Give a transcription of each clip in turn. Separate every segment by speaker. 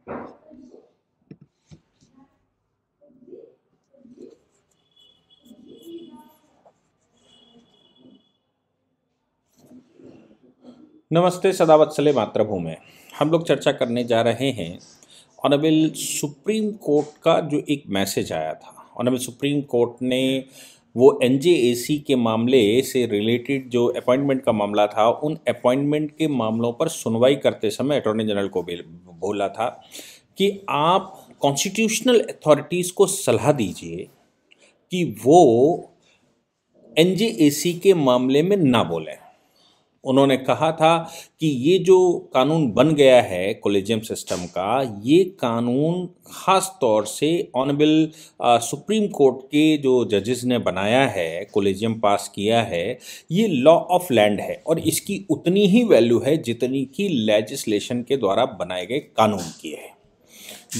Speaker 1: नमस्ते सदावत्सले मातृभूमि। हम लोग चर्चा करने जा रहे हैं ऑनरेबल सुप्रीम कोर्ट का जो एक मैसेज आया था। ऑनरेबल सुप्रीम कोर्ट ने वो एनजेएसी के मामले से रिलेटेड जो अपॉइंटमेंट का मामला था, उन अपॉइंटमेंट के मामलों पर सुनवाई करते समय अटॉर्नी जनरल को बोला था कि आप कॉन्स्टिट्यूशनल अथॉरिटीज़ को सलाह दीजिए कि वो एनजेएसी के मामले में ना बोलें। उन्होंने कहा था कि ये जो कानून बन गया है कॉलेजियम सिस्टम का, ये कानून ख़ास तौर से ऑनरेबल सुप्रीम कोर्ट के जो जजेस ने बनाया है, कॉलेजियम पास किया है, ये लॉ ऑफ लैंड है और इसकी उतनी ही वैल्यू है जितनी कि लेजिस्लेशन के द्वारा बनाए गए कानून की है।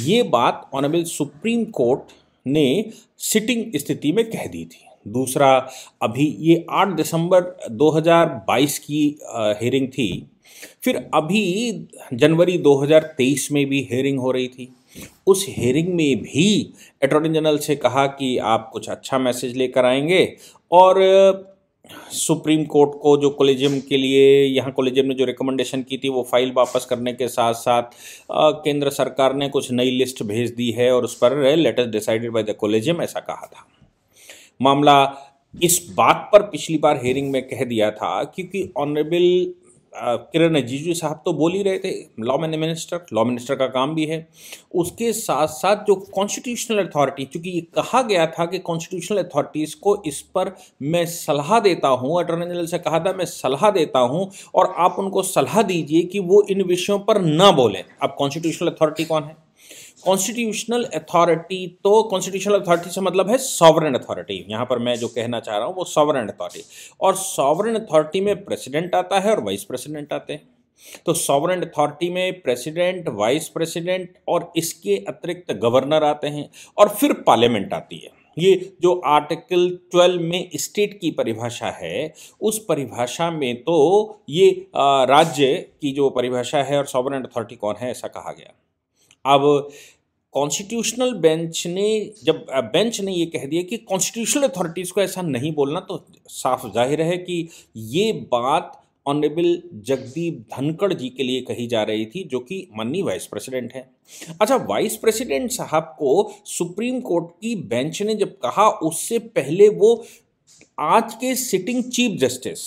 Speaker 1: ये बात ऑनरेबल सुप्रीम कोर्ट ने सिटिंग स्थिति में कह दी थी। दूसरा, अभी ये 8 दिसंबर 2022 की हेयरिंग थी। फिर अभी जनवरी 2023 में भी हेयरिंग हो रही थी। उस हेयरिंग में भी अटॉर्नी जनरल से कहा कि आप कुछ अच्छा मैसेज लेकर आएंगे और सुप्रीम कोर्ट को जो कॉलेजियम के लिए, यहाँ कॉलेजियम ने जो रिकमेंडेशन की थी वो फाइल वापस करने के साथ साथ केंद्र सरकार ने कुछ नई लिस्ट भेज दी है और उस पर let us decided by the collegium, ऐसा कहा था। मामला इस बात पर पिछली बार हेयरिंग में कह दिया था क्योंकि ऑनरेबल किरण रिजिजू साहब तो बोल ही रहे थे, लॉ मिनिस्टर का काम भी है। उसके साथ साथ जो कॉन्स्टिट्यूशनल अथॉरिटी, क्योंकि ये कहा गया था कि कॉन्स्टिट्यूशनल अथॉरिटीज़ को इस पर मैं सलाह देता हूँ, अटॉर्नी जनरल से कहा था मैं सलाह देता हूँ और आप उनको सलाह दीजिए कि वो इन विषयों पर ना बोलें। अब कॉन्स्टिट्यूशनल अथॉरिटी कौन है? कॉन्स्टिट्यूशनल अथॉरिटी, तो कॉन्स्टिट्यूशनल अथॉरिटी से मतलब है सॉवरेन अथॉरिटी। यहाँ पर मैं जो कहना चाह रहा हूँ वो सॉवरेन अथॉरिटी, और सॉवरेन अथॉरिटी में प्रेसिडेंट आता है और वाइस प्रेसिडेंट आते हैं। तो सॉवरेन अथॉरिटी में प्रेसिडेंट, वाइस प्रेसिडेंट और इसके अतिरिक्त गवर्नर आते हैं और फिर पार्लियामेंट आती है। ये जो आर्टिकल 12 में स्टेट की परिभाषा है, उस परिभाषा में तो ये राज्य की जो परिभाषा है और सॉवरेन अथॉरिटी कौन है ऐसा कहा गया। अब कॉन्स्टिट्यूशनल बेंच ने ये कह दिया कि कॉन्स्टिट्यूशनल अथॉरिटीज़ को ऐसा नहीं बोलना, तो साफ जाहिर है कि ये बात ऑनरेबल जगदीप धनखड़ जी के लिए कही जा रही थी, जो कि माननीय वाइस प्रेसिडेंट हैं। अच्छा, वाइस प्रेसिडेंट साहब को सुप्रीम कोर्ट की बेंच ने जब कहा, उससे पहले वो आज के sitting chief justice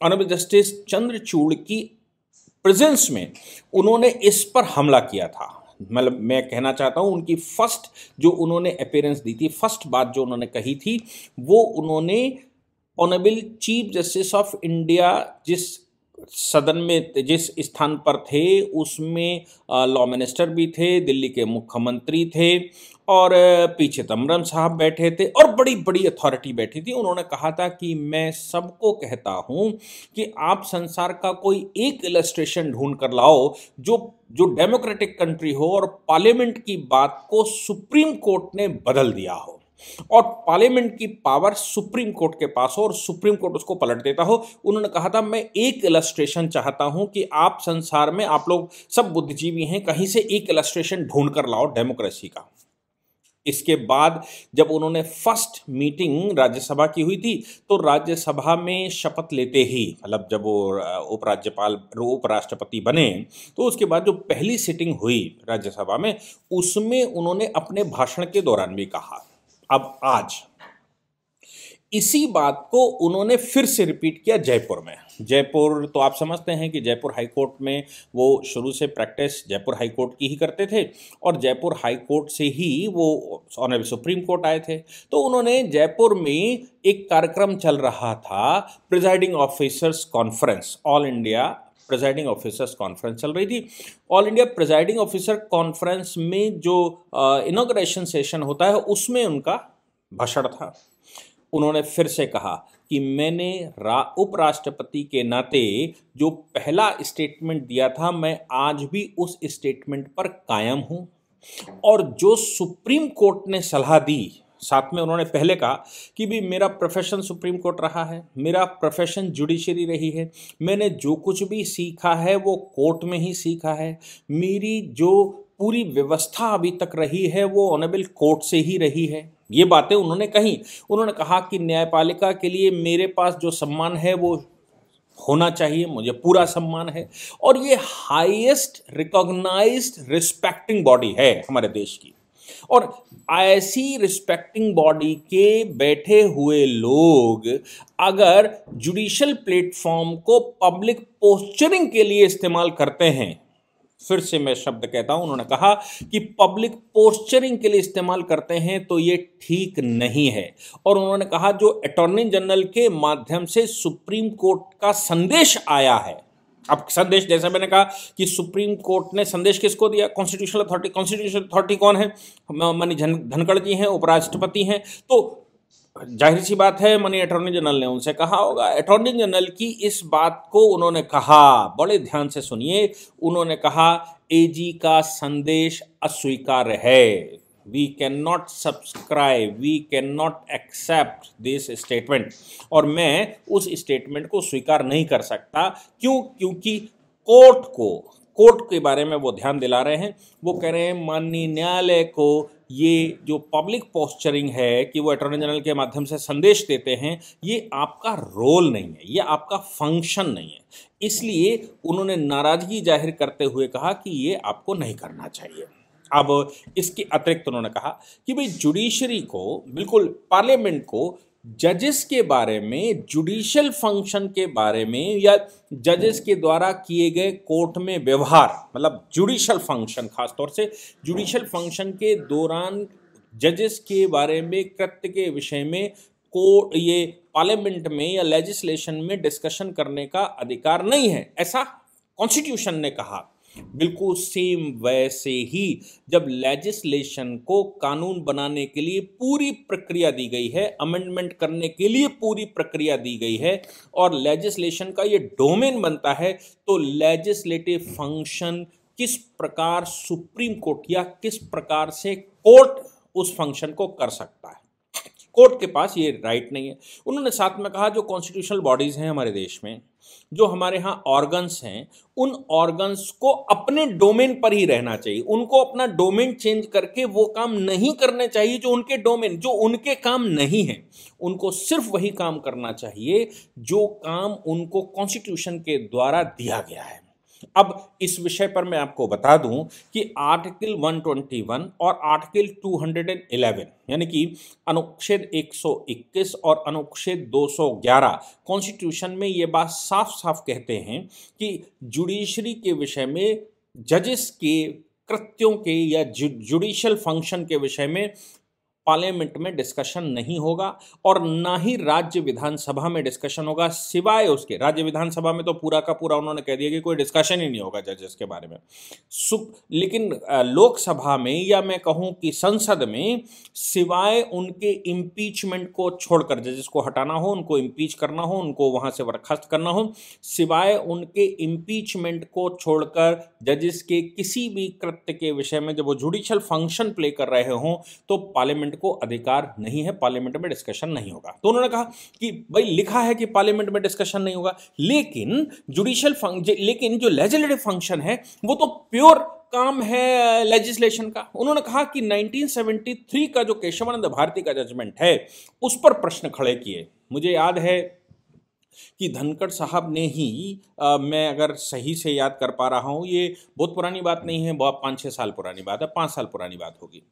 Speaker 1: honourable justice Chandrachud की प्रेजेंस में उन्होंने इस पर हमला किया था। मतलब मैं कहना चाहता हूँ उनकी फर्स्ट जो उन्होंने अपीयरेंस दी थी, फर्स्ट बात जो उन्होंने कही थी, वो उन्होंने honourable chief justice of India जिस सदन में, जिस स्थान पर थे, उसमें लॉ मिनिस्टर भी थे, दिल्ली के मुख्यमंत्री थे और पी चिदम्बरम साहब बैठे थे और बड़ी बड़ी अथॉरिटी बैठी थी। उन्होंने कहा था कि मैं सबको कहता हूं कि आप संसार का कोई एक इलस्ट्रेशन ढूंढ कर लाओ जो डेमोक्रेटिक कंट्री हो और पार्लियामेंट की बात को सुप्रीम कोर्ट ने बदल दिया हो और पार्लियामेंट की पावर सुप्रीम कोर्ट के पास हो और सुप्रीम कोर्ट उसको पलट देता हो। उन्होंने कहा था मैं एक इलस्ट्रेशन चाहता हूं कि आप संसार में, आप लोग सब बुद्धिजीवी हैं, कहीं से एक इलस्ट्रेशन ढूंढ कर लाओ डेमोक्रेसी का। इसके बाद जब उन्होंने फर्स्ट मीटिंग राज्यसभा की हुई थी, तो राज्यसभा में शपथ लेते ही, मतलब जब वो उपराष्ट्रपति बने, तो उसके बाद जो पहली सिटिंग हुई राज्यसभा में, उसमें उन्होंने अपने भाषण के दौरान भी कहा। अब आज इसी बात को उन्होंने फिर से रिपीट किया जयपुर में। जयपुर तो आप समझते हैं कि जयपुर हाई कोर्ट में वो शुरू से प्रैक्टिस जयपुर हाई कोर्ट की ही करते थे और जयपुर हाई कोर्ट से ही वो ऑनरेबल सुप्रीम कोर्ट आए थे। तो उन्होंने जयपुर में एक कार्यक्रम चल रहा था, presiding officers conference, all India presiding officers conference चल रही थी। All India presiding officer conference में जो इनॉग्रेशन सेशन होता है, उसमें उनका भाषण था। उन्होंने फिर से कहा कि मैंने उपराष्ट्रपति के नाते जो पहला स्टेटमेंट दिया था, मैं आज भी उस स्टेटमेंट पर कायम हूँ और जो सुप्रीम कोर्ट ने सलाह दी, साथ में उन्होंने पहले कहा कि भी मेरा प्रोफेशन सुप्रीम कोर्ट रहा है, मेरा प्रोफेशन जुडिशरी रही है, मैंने जो कुछ भी सीखा है वो कोर्ट में ही सीखा है, मेरी जो पूरी व्यवस्था अभी तक रही है वो ऑनरेबल कोर्ट से ही रही है। ये बातें उन्होंने कही। उन्होंने कहा कि न्यायपालिका के लिए मेरे पास जो सम्मान है वो होना चाहिए, मुझे पूरा सम्मान है, और ये हाईएस्ट रिकॉग्नाइज्ड रिस्पेक्टिंग बॉडी है हमारे देश की। और ऐसी रिस्पेक्टिंग बॉडी के बैठे हुए लोग अगर जुडिशियल प्लेटफॉर्म को पब्लिक पोस्चरिंग के लिए इस्तेमाल करते हैं, फिर से मैं शब्द कहता हूं, उन्होंने कहा कि पब्लिक पोस्चरिंग के लिए इस्तेमाल करते हैं तो ये ठीक नहीं है। और उन्होंने कहा जो अटॉर्नी जनरल के माध्यम से सुप्रीम कोर्ट का संदेश आया है, अब संदेश जैसा मैंने कहा कि सुप्रीम कोर्ट ने संदेश किसको दिया, कॉन्स्टिट्यूशनल अथॉरिटी। कॉन्स्टिट्यूशनल अथॉरिटी कौन है? माननीय धनखड़ जी हैं, उपराष्ट्रपति हैं। तो जाहिर सी बात है माननीय अटॉर्नी जनरल ने उनसे कहा होगा। अटॉर्नी जनरल की इस बात को उन्होंने कहा, बड़े ध्यान से सुनिए, उन्होंने कहा एजी का संदेश अस्वीकार्य है। We can not subscribe, we can not accept this statement. और मैं उस स्टेटमेंट को स्वीकार नहीं कर सकता। क्यों? क्योंकि कोर्ट के बारे में वो ध्यान दिला रहे हैं। वो कह रहे हैं माननीय न्यायालय को ये जो पब्लिक पोस्चरिंग है कि वो अटॉर्नी जनरल के माध्यम से संदेश देते हैं, ये आपका रोल नहीं है, ये आपका फंक्शन नहीं है। इसलिए उन्होंने नाराजगी जाहिर करते हुए कहा कि ये आपको नहीं करना चाहिए। अब इसके अतिरिक्त उन्होंने कहा कि भाई जुडिशरी को, बिल्कुल पार्लियामेंट को जजेस के बारे में, जुडिशियल फंक्शन के बारे में, या जजेस के द्वारा किए गए कोर्ट में व्यवहार, मतलब जुडिशियल फंक्शन, खासतौर से जुडिशियल फंक्शन के दौरान जजेस के बारे में, कृत्य के विषय में कोर्ट, ये पार्लियामेंट में या लेजिस्लेशन में डिस्कशन करने का अधिकार नहीं है, ऐसा कॉन्स्टिट्यूशन ने कहा। बिल्कुल सेम वैसे ही जब लेजिस्लेशन को कानून बनाने के लिए पूरी प्रक्रिया दी गई है, अमेंडमेंट करने के लिए पूरी प्रक्रिया दी गई है, और लेजिस्लेशन का ये डोमेन बनता है, तो लेजिस्लेटिव फंक्शन किस प्रकार सुप्रीम कोर्ट या किस प्रकार से कोर्ट उस फंक्शन को कर सकता है, कोर्ट के पास ये राइट नहीं है। उन्होंने साथ में कहा जो कॉन्स्टिट्यूशनल बॉडीज़ हैं हमारे देश में, जो हमारे यहाँ ऑर्गन्स हैं, उन ऑर्गन्स को अपने डोमेन पर ही रहना चाहिए। उनको अपना डोमेन चेंज करके वो काम नहीं करने चाहिए जो उनके डोमेन, जो उनके काम नहीं है। उनको सिर्फ वही काम करना चाहिए जो काम उनको कॉन्स्टिट्यूशन के द्वारा दिया गया है। अब इस विषय पर मैं आपको बता दूं कि आर्टिकल 121 और आर्टिकल 211 यानी कि अनुच्छेद 121 और अनुच्छेद 211 कॉन्स्टिट्यूशन में ये बात साफ साफ कहते हैं कि जुडिशरी के विषय में, जजेस के कृत्यों के या जुडिशियल फंक्शन के विषय में पार्लियामेंट में डिस्कशन नहीं होगा, और ना ही राज्य विधानसभा में डिस्कशन होगा। सिवाय उसके, राज्य विधानसभा में तो पूरा का पूरा उन्होंने कह दिया कि कोई डिस्कशन ही नहीं होगा जजेस के बारे में। लेकिन लोकसभा में, या मैं कहूं कि संसद में, सिवाय उनके इम्पीचमेंट को छोड़कर, जजेस को हटाना हो, उनको इम्पीच करना हो, उनको वहां से बर्खास्त करना हो, सिवाय उनके इम्पीचमेंट को छोड़कर जजेस के किसी भी कृत्य के विषय में जब वो जुडिशियल फंक्शन प्ले कर रहे हों तो पार्लियामेंट को अधिकार नहीं है, पार्लियामेंट में डिस्कशन नहीं होगा। तो उन्होंने कहा कि भाई लिखा है कि पार्लियामेंट में डिस्कशन नहीं होगा, लेकिन जुडिशियल लेकिन जो लेजिस्लेटिव फंक्शन है वो तो प्योर काम है लेजिस्लेशन का। उन्होंने कहा कि 1973 का जो केशवानंद भारती का जजमेंट है उस पर प्रश्न खड़े किए। मुझे याद है कि धनखड़ साहब ने ही, मैं अगर सही से याद कर पा रहा हूँ, ये बहुत पुरानी बात नहीं है, बहुत 5-6 साल पुरानी बात है, 5 साल पुरानी बात होगी।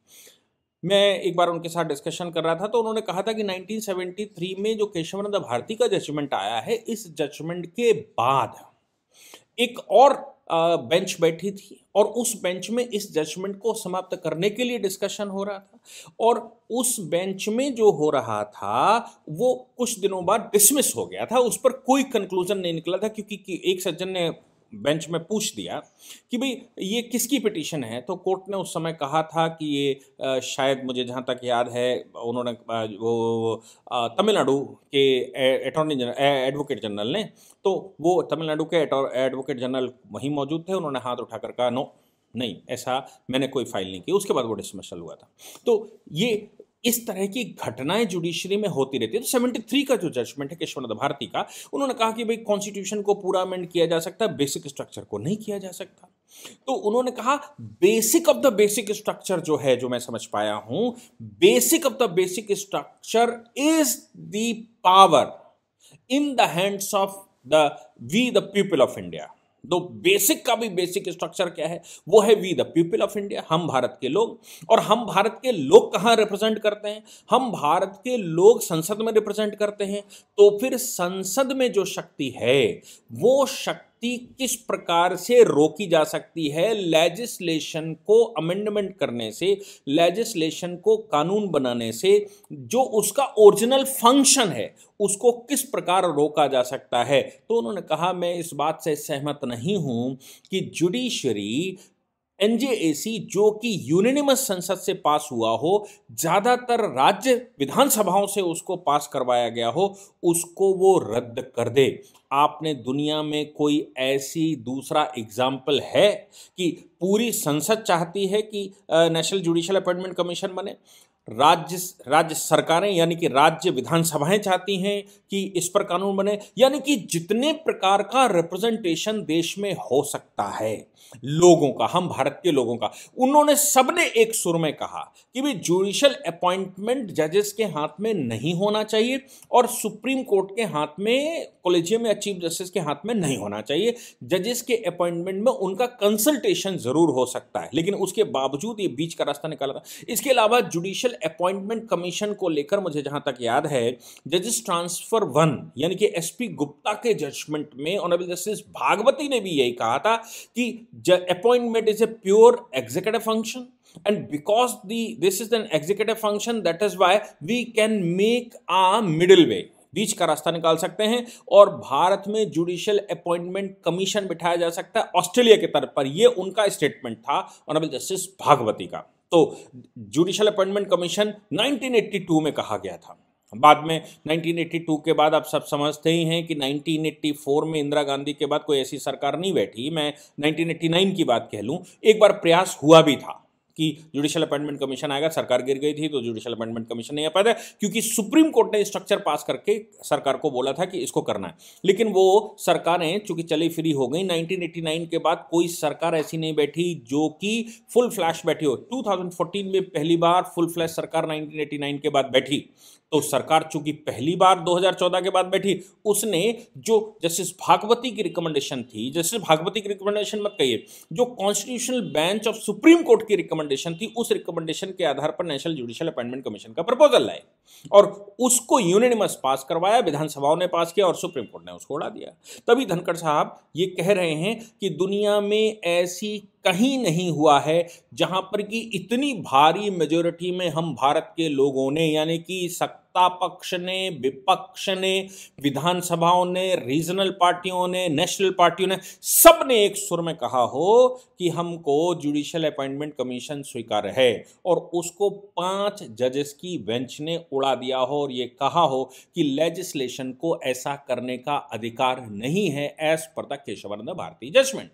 Speaker 1: मैं एक बार उनके साथ डिस्कशन कर रहा था तो उन्होंने कहा था कि 1973 में जो केशवानंद भारती का जजमेंट आया है, इस जजमेंट के बाद एक और बेंच बैठी थी, और उस बेंच में इस जजमेंट को समाप्त करने के लिए डिस्कशन हो रहा था, और उस बेंच में जो हो रहा था वो कुछ दिनों बाद डिसमिस हो गया था। उस पर कोई कंक्लूजन नहीं निकला था, क्योंकि एक सज्जन ने बेंच में पूछ दिया कि भाई ये किसकी पिटीशन है, तो कोर्ट ने उस समय कहा था कि ये शायद, मुझे जहाँ तक याद है, उन्होंने वो तमिलनाडु के अटॉर्नी जनरल, एडवोकेट जनरल ने, तो वो तमिलनाडु के एडवोकेट जनरल वहीं मौजूद थे। उन्होंने हाथ उठाकर कहा नो, नहीं, ऐसा मैंने कोई फाइल नहीं की। उसके बाद वो डिसमिसल हुआ था। तो ये इस तरह की घटनाएं जुडिशरी में होती रहती है। तो 73 का जो जजमेंट है केशवानंद भारती का, उन्होंने कहा कि भाई कॉन्स्टिट्यूशन को पूरा अमेंड किया जा सकता है, बेसिक स्ट्रक्चर को नहीं किया जा सकता। तो उन्होंने कहा basic of the basic structure जो है, जो मैं समझ पाया हूं, basic of the basic structure is the power in the hands of the we the people of India. तो बेसिक का भी बेसिक स्ट्रक्चर क्या है? वो है we the people of India, हम भारत के लोग। और हम भारत के लोग कहाँ रिप्रेजेंट करते हैं? हम भारत के लोग संसद में रिप्रेजेंट करते हैं। तो फिर संसद में जो शक्ति है, वो शक्ति किस प्रकार से रोकी जा सकती है? लेजिस्लेशन को अमेंडमेंट करने से, लेजिस्लेशन को कानून बनाने से जो उसका ओरिजिनल फंक्शन है उसको किस प्रकार रोका जा सकता है? तो उन्होंने कहा मैं इस बात से सहमत नहीं हूं कि जुडिशरी एनजेएसी जो कि यूनानिमस संसद से पास हुआ हो, ज्यादातर राज्य विधानसभाओं से उसको पास करवाया गया हो, उसको वो रद्द कर दे। आपने दुनिया में कोई ऐसी दूसरा एग्जाम्पल है कि पूरी संसद चाहती है कि नेशनल जुडिशियल अपॉइंटमेंट कमीशन बने? राज्य सरकारें यानी कि राज्य विधानसभाएं चाहती हैं कि इस पर कानून बने? यानी कि जितने प्रकार का रिप्रेजेंटेशन देश में हो सकता है लोगों का, हम भारत के लोगों का, उन्होंने सबने एक सुर में कहा कि भाई जुडिशियल अपॉइंटमेंट जजेस के हाथ में नहीं होना चाहिए और सुप्रीम कोर्ट के हाथ में, कॉलेजियम या चीफ जस्टिस के हाथ में नहीं होना चाहिए। जजेस के अपॉइंटमेंट में उनका कंसल्टेशन जरूर हो सकता है, लेकिन उसके बावजूद ये बीच का रास्ता निकाला था। इसके अलावा जुडिशियल अपॉइंटमेंट कमीशन को लेकर मुझे जहां तक याद है, जजेस ट्रांसफर 1 यानी कि एसपी गुप्ता के जजमेंट में ऑनरेबल जस्टिस भागवती ने भी यही कहा था कि appointment is a pure executive function, and because this is an executive function, that is why we can make a middle way, बीच का रास्ता निकाल सकते हैं और भारत में जुडिशियल अपॉइंटमेंट कमीशन बिठाया जा सकता है ऑस्ट्रेलिया के तर्ज पर। यह उनका स्टेटमेंट था ऑनरेबल जस्टिस भागवती का। तो जुडिशियल अपॉइंटमेंट कमीशन 1982 में कहा गया था। बाद में 1982 के बाद आप सब समझते ही हैं कि 1984 में इंदिरा गांधी के बाद कोई ऐसी सरकार नहीं बैठी, मैं 1989 की बात कह लूं, एक बार प्रयास हुआ भी था कि जुडिशियल अपॉइंटमेंट कमीशन आएगा, सरकार गिर गई थी तो जुडिशियल अपॉइंटमेंट कमीशन नहीं आ पाया था क्योंकि सुप्रीम कोर्ट ने स्ट्रक्चर पास करके सरकार को बोला था कि इसको करना है। लेकिन वो सरकारें चूंकि चली फ्री हो गई, 1989 के बाद कोई सरकार ऐसी नहीं बैठी जो कि फुल फ्लैश बैठी हो। 2014 में पहली बार फुल फ्लैश सरकार 1989 के बाद बैठी। तो सरकार चूंकि पहली बार 2014 के बाद बैठी, उसने जो जस्टिस भागवती की रिकमेंडेशन थी, जस्टिस भागवती की रिकमेंडेशन मत कहिए, जो constitutional bench of supreme court की रिकमेंडेशन थी, उस रिकमेंडेशन के आधार पर नेशनल जुडिशियल अपॉइंटमेंट कमीशन का प्रपोजल लाए और उसको यूनानिमस पास करवाया, विधानसभाओं ने पास किया और सुप्रीम कोर्ट ने उसको उड़ा दिया। तभी धनखड़ साहब ये कह रहे हैं कि दुनिया में ऐसी कहीं नहीं हुआ है जहां पर कि इतनी भारी मेजोरिटी में हम भारत के लोगों ने, यानी कि सत्ता पक्ष ने, विपक्ष ने, विधानसभाओं ने, रीजनल पार्टियों ने, नेशनल पार्टियों ने, सब ने एक सुर में कहा हो कि हमको जुडिशियल अपॉइंटमेंट कमीशन स्वीकार्य है और उसको 5 जजेस की बेंच ने उड़ा दिया हो और ये कहा हो कि लेजिस्लेशन को ऐसा करने का अधिकार नहीं है as per the Keshavananda Bharti judgement.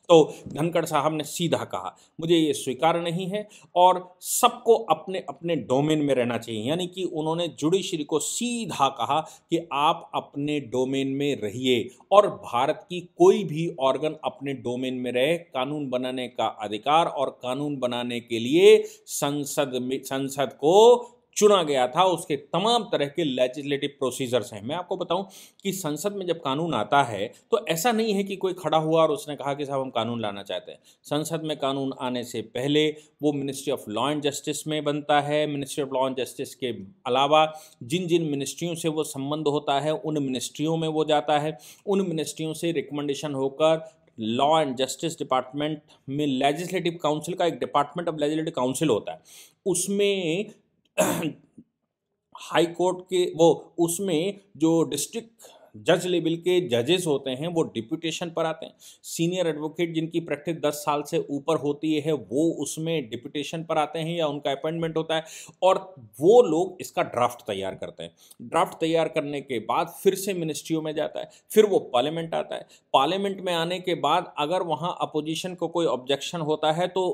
Speaker 1: तो धनखड़ साहब ने सीधा कहा मुझे ये स्वीकार नहीं है और सबको अपने अपने डोमेन में रहना चाहिए, यानी कि उन्होंने जुडिशरी को सीधा कहा कि आप अपने डोमेन में रहिए और भारत की कोई भी ऑर्गन अपने डोमेन में रहे। कानून बनाने का अधिकार और कानून बनाने के लिए संसद को चुना गया था, उसके तमाम तरह के लेजिस्लेटिव प्रोसीजर्स हैं। मैं आपको बताऊं कि संसद में जब कानून आता है तो ऐसा नहीं है कि कोई खड़ा हुआ और उसने कहा कि साहब हम कानून लाना चाहते हैं। संसद में कानून आने से पहले वो ministry of law and justice में बनता है। Ministry of law and justice के अलावा जिन जिन मिनिस्ट्रियों से वो संबंध होता है उन मिनिस्ट्रियों में वो जाता है। उन मिनिस्ट्रियों से रिकमेंडेशन होकर लॉ एंड जस्टिस डिपार्टमेंट में लेजिस्लेटिव काउंसिल का एक डिपार्टमेंट ऑफ लेजिस्लेटिव काउंसिल होता है, उसमें हाई कोर्ट के वो उसमें जो डिस्ट्रिक्ट जज लेवल के जजेस होते हैं वो डिप्यूटेशन पर आते हैं। सीनियर एडवोकेट जिनकी प्रैक्टिस 10 साल से ऊपर होती है वो उसमें डिप्यूटेशन पर आते हैं या उनका अपॉइंटमेंट होता है और वो लोग इसका ड्राफ्ट तैयार करते हैं। ड्राफ्ट तैयार करने के बाद फिर से मिनिस्ट्रियों में जाता है, फिर वो पार्लियामेंट आता है। पार्लियामेंट में आने के बाद अगर वहाँ अपोजिशन को कोई ऑब्जेक्शन होता है तो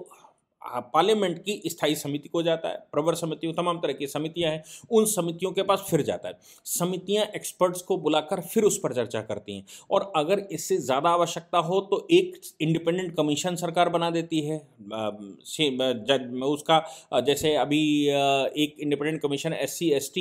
Speaker 1: पार्लियामेंट की स्थायी समिति को जाता है, प्रवर समितियों, तमाम तरह की समितियां हैं, उन समितियों के पास फिर जाता है। समितियां एक्सपर्ट्स को बुलाकर फिर उस पर चर्चा करती हैं, और अगर इससे ज़्यादा आवश्यकता हो तो एक इंडिपेंडेंट कमीशन सरकार बना देती है। उसका जैसे अभी एक independent commission SC/ST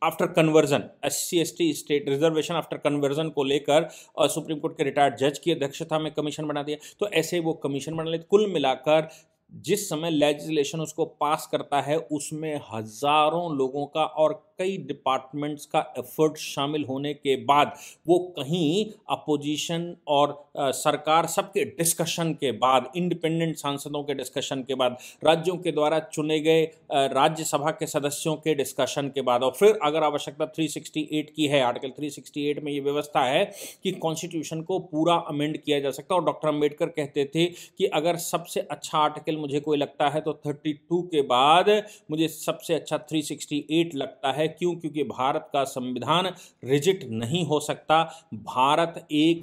Speaker 1: after conversion, SC/ST state reservation after conversion को लेकर सुप्रीम कोर्ट के रिटायर्ड जज की अध्यक्षता में कमीशन बना दिया। तो ऐसे वो कमीशन बना लेते। कुल मिलाकर जिस समय लेजिस्लेशन उसको पास करता है उसमें हजारों लोगों का और कई डिपार्टमेंट्स का एफर्ट शामिल होने के बाद वो कहीं अपोजिशन और सरकार सबके डिस्कशन के बाद, इंडिपेंडेंट सांसदों के डिस्कशन के बाद, राज्यों के द्वारा चुने गए राज्यसभा के सदस्यों के डिस्कशन के बाद, और फिर अगर आवश्यकता 368 की है, आर्टिकल 368 में ये व्यवस्था है कि कॉन्स्टिट्यूशन को पूरा अमेंड किया जा सकता है। और डॉक्टर अम्बेडकर कहते थे कि अगर सबसे अच्छा आर्टिकल मुझे कोई लगता है तो 32 के बाद मुझे सबसे अच्छा 368 लगता है। क्यों? क्योंकि भारत का संविधान रिजिड नहीं हो सकता। भारत एक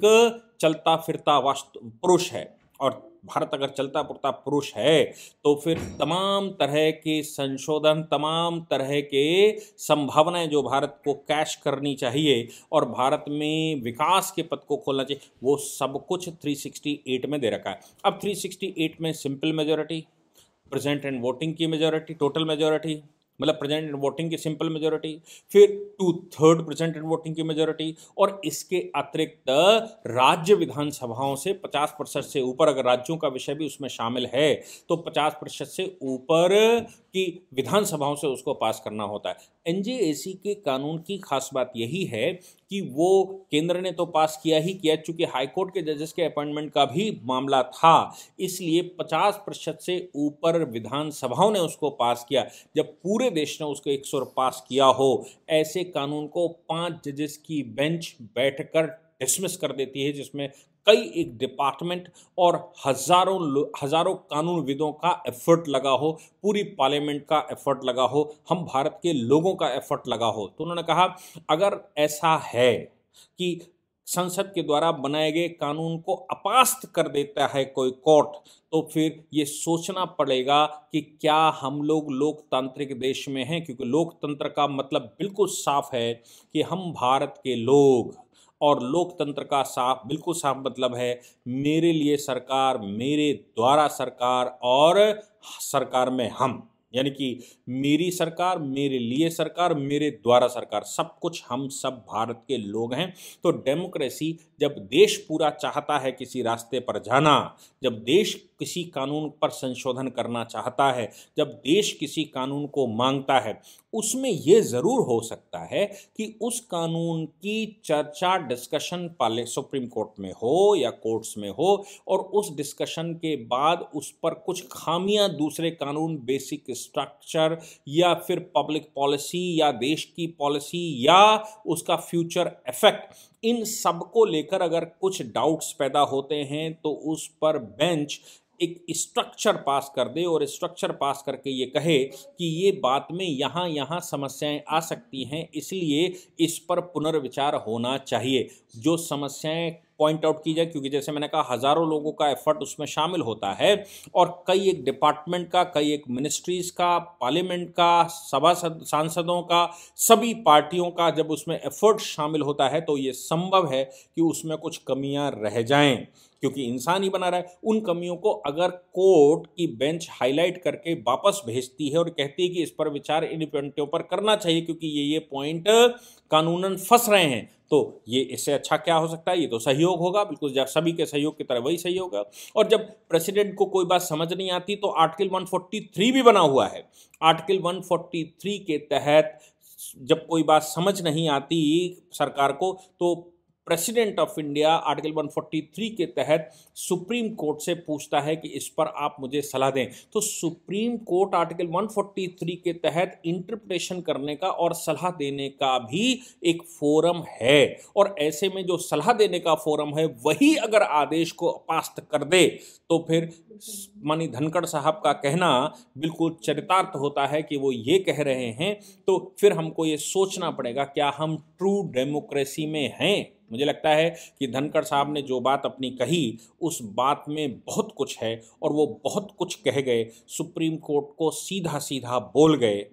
Speaker 1: चलता फिरता वास्तु पुरुष है, और भारत अगर चलता फिरता पुरुष है तो फिर तमाम तरह के संशोधन, तमाम तरह के संभावनाएं जो भारत को कैश करनी चाहिए और भारत में विकास के पथ को खोलना चाहिए, वो सब कुछ 368 में दे रखा है। अब 368 में simple majority, present and voting की मेजॉरिटी, टोटल मेजॉरिटी मतलब प्रेजेंट एंड वोटिंग की सिंपल मेजॉरिटी, फिर 2/3 प्रेजेंट एंड वोटिंग की मेजॉरिटी, और इसके अतिरिक्त राज्य विधानसभाओं से 50% से ऊपर, अगर राज्यों का विषय भी उसमें शामिल है तो 50% से ऊपर की विधानसभाओं से उसको पास करना होता है। NJAC के कानून की खास बात यही है कि वो केंद्र ने तो पास किया ही किया, चूंकि हाईकोर्ट के जजेस के अपॉइंटमेंट का भी मामला था, इसलिए 50% से ऊपर विधानसभाओं ने उसको पास किया। जब पूरे देश ने उसको 100 पास किया हो, ऐसे कानून को 5 जजेस की बेंच बैठकर डिसमिस कर देती है, जिसमें कई एक डिपार्टमेंट और हजारों कानूनविदों का एफर्ट लगा हो, पूरी पार्लियामेंट का एफर्ट लगा हो, हम भारत के लोगों का एफर्ट लगा हो। तो उन्होंने कहा अगर ऐसा है कि संसद के द्वारा बनाए गए कानून को अपास्त कर देता है कोई कोर्ट, तो फिर ये सोचना पड़ेगा कि क्या हम लोग लोकतांत्रिक देश में हैं, क्योंकि लोकतंत्र का मतलब बिल्कुल साफ है कि हम भारत के लोग, और लोकतंत्र का बिल्कुल साफ मतलब है मेरे लिए सरकार, मेरे द्वारा सरकार, और सरकार में हम, यानी कि मेरी सरकार, मेरे लिए सरकार, मेरे द्वारा सरकार, सब कुछ हम सब भारत के लोग हैं। तो डेमोक्रेसी, जब देश पूरा चाहता है किसी रास्ते पर जाना, जब देश किसी कानून पर संशोधन करना चाहता है, जब देश किसी कानून को मांगता है, उसमें यह ज़रूर हो सकता है कि उस कानून की चर्चा, डिस्कशन सुप्रीम कोर्ट में हो या कोर्ट्स में हो, और उस डिस्कशन के बाद उस पर कुछ खामियां दूसरे कानून, बेसिक स्ट्रक्चर या फिर पब्लिक पॉलिसी या देश की पॉलिसी या उसका फ्यूचर इफेक्ट, इन सब को लेकर अगर कुछ डाउट्स पैदा होते हैं तो उस पर बेंच एक स्ट्रक्चर पास कर दे, और स्ट्रक्चर पास करके ये कहे कि ये बात में यहाँ समस्याएं आ सकती हैं, इसलिए इस पर पुनर्विचार होना चाहिए। जो समस्याएं पॉइंट आउट की जाए, क्योंकि जैसे मैंने कहा हजारों लोगों का एफर्ट उसमें शामिल होता है, और कई एक डिपार्टमेंट का, कई एक मिनिस्ट्रीज का, पार्लियामेंट का, सांसदों का, सभी पार्टियों का जब उसमें एफर्ट शामिल होता है तो ये संभव है कि उसमें कुछ कमियां रह जाएं, क्योंकि इंसान ही बना रहा है। उन कमियों को अगर कोर्ट की बेंच हाईलाइट करके वापस भेजती है और कहती है कि इस पर विचार इन पॉइंटों पर करना चाहिए क्योंकि ये पॉइंट कानूनन फंस रहे हैं, तो ये इससे अच्छा क्या हो सकता है? ये तो सहयोग होगा, बिल्कुल जब सभी के सहयोग की तरह वही सहयोग होगा। और जब प्रेसिडेंट को कोई बात समझ नहीं आती तो आर्टिकल 143 भी बना हुआ है। आर्टिकल 143 के तहत जब कोई बात समझ नहीं आती सरकार को, तो प्रेसिडेंट ऑफ इंडिया आर्टिकल 143 के तहत सुप्रीम कोर्ट से पूछता है कि इस पर आप मुझे सलाह दें। तो सुप्रीम कोर्ट आर्टिकल 143 के तहत इंटरप्रिटेशन करने का और सलाह देने का भी एक फोरम है, और ऐसे में जो सलाह देने का फोरम है वही अगर आदेश को अपास्त कर दे तो फिर मानी धनखड़ साहब का कहना बिल्कुल चरितार्थ होता है कि वो ये कह रहे हैं। तो फिर हमको ये सोचना पड़ेगा क्या हम ट्रू डेमोक्रेसी में हैं? मुझे लगता है कि धनखड़ साहब ने जो बात अपनी कही उस बात में बहुत कुछ है और वो बहुत कुछ कह गए, सुप्रीम कोर्ट को सीधा सीधा बोल गए।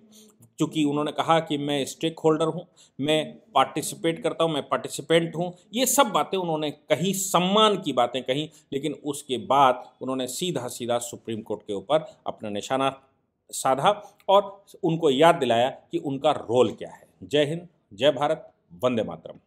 Speaker 1: क्योंकि उन्होंने कहा कि मैं स्टेक होल्डर हूँ, मैं पार्टिसिपेट करता हूँ, मैं पार्टिसिपेंट हूँ, ये सब बातें उन्होंने कही, सम्मान की बातें कही, लेकिन उसके बाद उन्होंने सीधा सीधा सुप्रीम कोर्ट के ऊपर अपना निशाना साधा और उनको याद दिलाया कि उनका रोल क्या है। जय हिंद, जय भारत, वंदे मातरम।